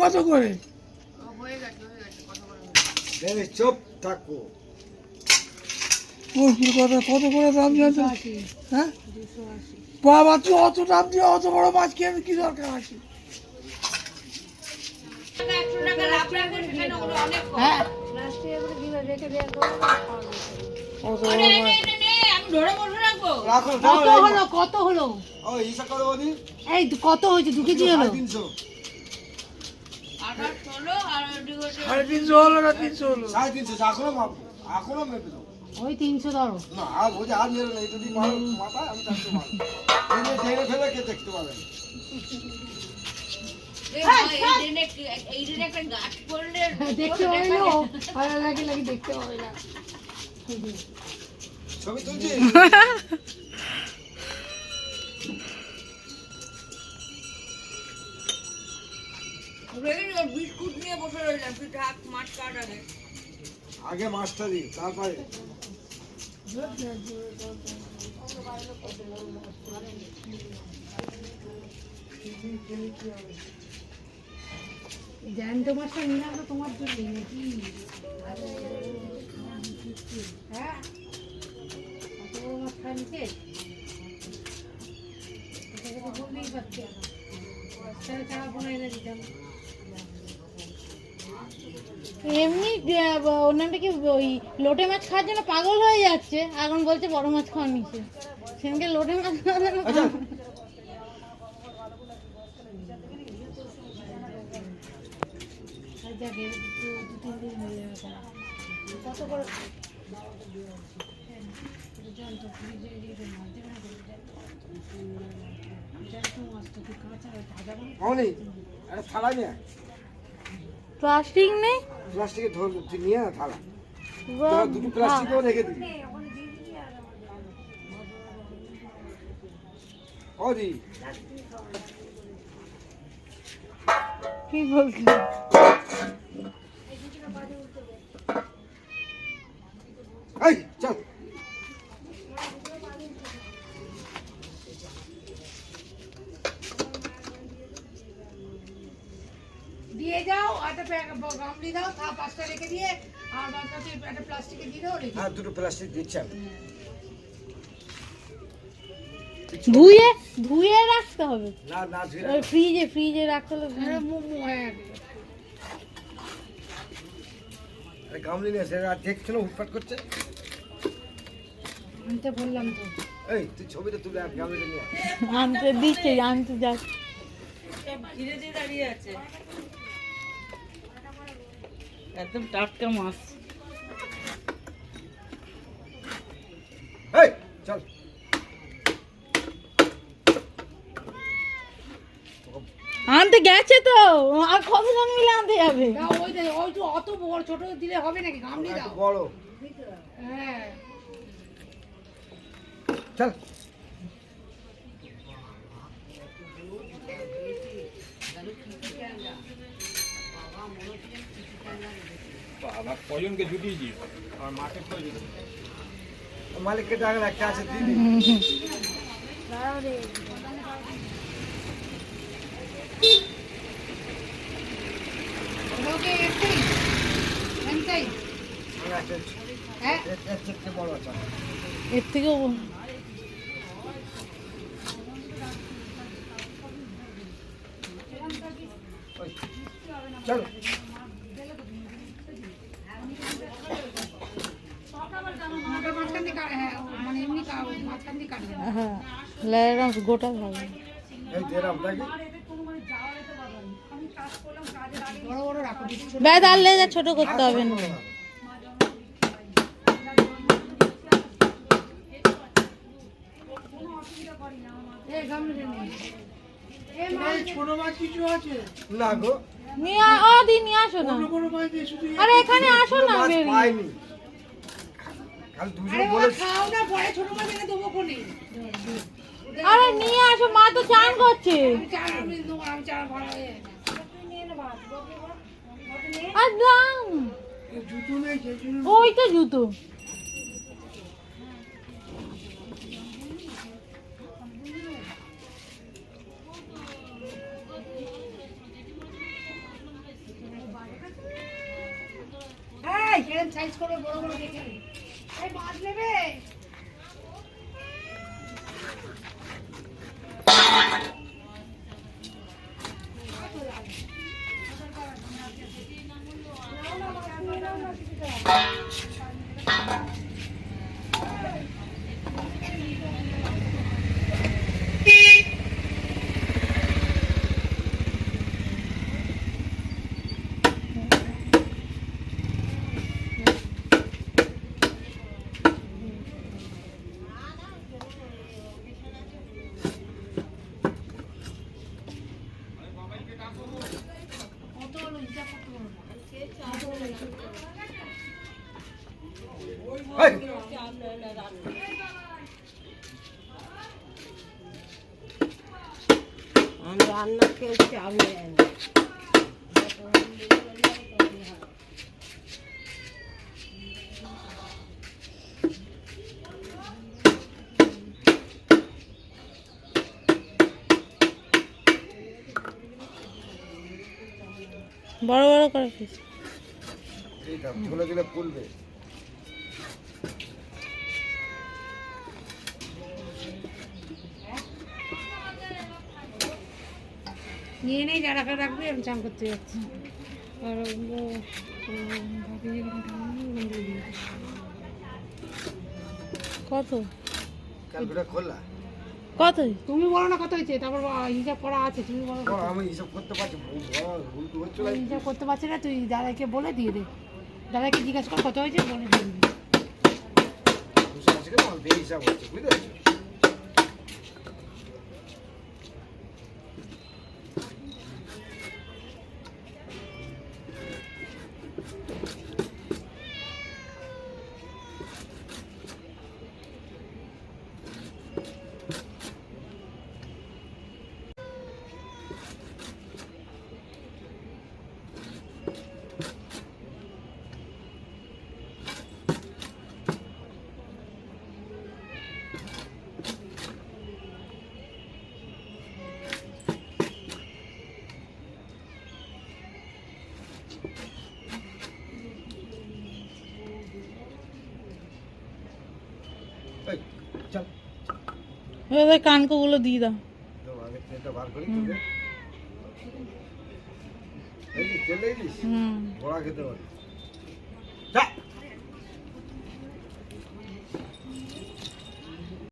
কত করে? চুপ থাকো। কত করে দাম জানতো? হ্যাঁ বাবা, তুই অত দাম দিয়ে অত বড় মাছ খেয়ে কি দরকার আছে? কত হলো? এই কত হয়েছে? 2 কেজি হলো? 350 হলো না 300 হলো? 350 এখনো মেপে দাও। ওই 300 ধরো না আর ওই যে আর মেরে না, যদি মাথা আমি থাকতে পারবো টেনে ফেলে কে দেখতে পাবেন। দেখতে হবে না, ভালো লাগে দেখতে হবে না। ছবি তুলছি। বিস্কুট নিয়ে বসে রইলাম, তুই থাক মাছ কাট আগে। আগে মাছটা দিই তারপরে। জ্যান্ত মাছটা নিয়ে আসবো তোমার জন্য নাকি? হ্যাঁ কত বড় মাছ খাই নিতে বললেই পারছি, চারা বোনাই না দিতাম। এমনি ওনাটা কি ওই লোটে মাছ খাওয়ার জন্য পাগল হয়ে যাচ্ছে, এখন বলছে বড় মাছ খাওয়া নিচ্ছে। সেদিনকে লোটে মাছ কত করে প্লাস্টিক নেই, প্লাস্টিকে ধর নিয়ে না থালা, দুটো প্লাস্টিকও রেখে দিই। ও দি কি বলছি? এই চল দিয়ে যাও, একটা গামলি দাও, 5টা রেখে দিয়ে আর বাকি একটা প্লাস্টিকে দিয়ে দাও। হ্যাঁ দুটো প্লাস্টিক দিচ্ছি আমি। ধুয়ে রাখতে হবে না না ফ্রিজে রাখতে হবে। মোমো হয়ে গামলি নিয়ে এসে আর দেখছো না উৎপাত করছে। আনতে বললাম তো। এই তুই ছবিটা তুলে আর গামলিটা নিয়ে আনতে দিচ্ছে, আনতে যাচ্ছে। ধীরে ধীরে দাঁড়িয়ে আছে, একদম টাটকা মাছ। এই চল আনতে গেছে তো, আর কতজন মিলে আনতে যাবে? ওই তো অত বড়, ছোট দিলে হবে নাকি? গামলি দাও বড়। হ্যাঁ চল কজনকে জুটিয়েছি আর মাঠে মালিককে টাকা একটা আছে দিদি। এর থেকেও চলো হ্যাঁ গোটা থাকবে। ব্যাস আর লেজা ছোট করতে হবে না। ছোট মাছ কিছু আছে না গো, নিয়ে আসো না। আরে এখানে আসো না, পাইনি কাল দুজন বলে। আরে নিয়ে আসো, মা তো চান করছে। আর দাম ওই তো জুতো। এই, রান্না কেউ চাল দেয় না। বড় বড় করে পিস। এই দাও, ঝোলে দিলে ফুলবে। নিয়ে নেই যারা রাখবে আমি চান করতে যাচ্ছি আর কত ক্যালকুলেটর খোলা। কত তুমি বলো না কত হয়েছে, তারপর হিসাব করা আছে, তুমি বলো ও, আমি হিসাব করতে পারছি, ভুল তো হচ্ছে না। তুই হিসাব করতে পারছি না, তুই দাদাকে বলে দিয়ে দে, দাদাকে জিজ্ঞাসা কর কত হয়েছে বলে দিয়ে দিবি। বুঝে আছে কেন? আমার বেহিসাব হচ্ছে, বুঝতে পারছো? এই, চল। ওদের কানকোগুলো দিয়ে দাও। তো আগে তেলটা বার করি তোকে। এই যে তেল দিস, হুম বড়া খেতে পারি। যা।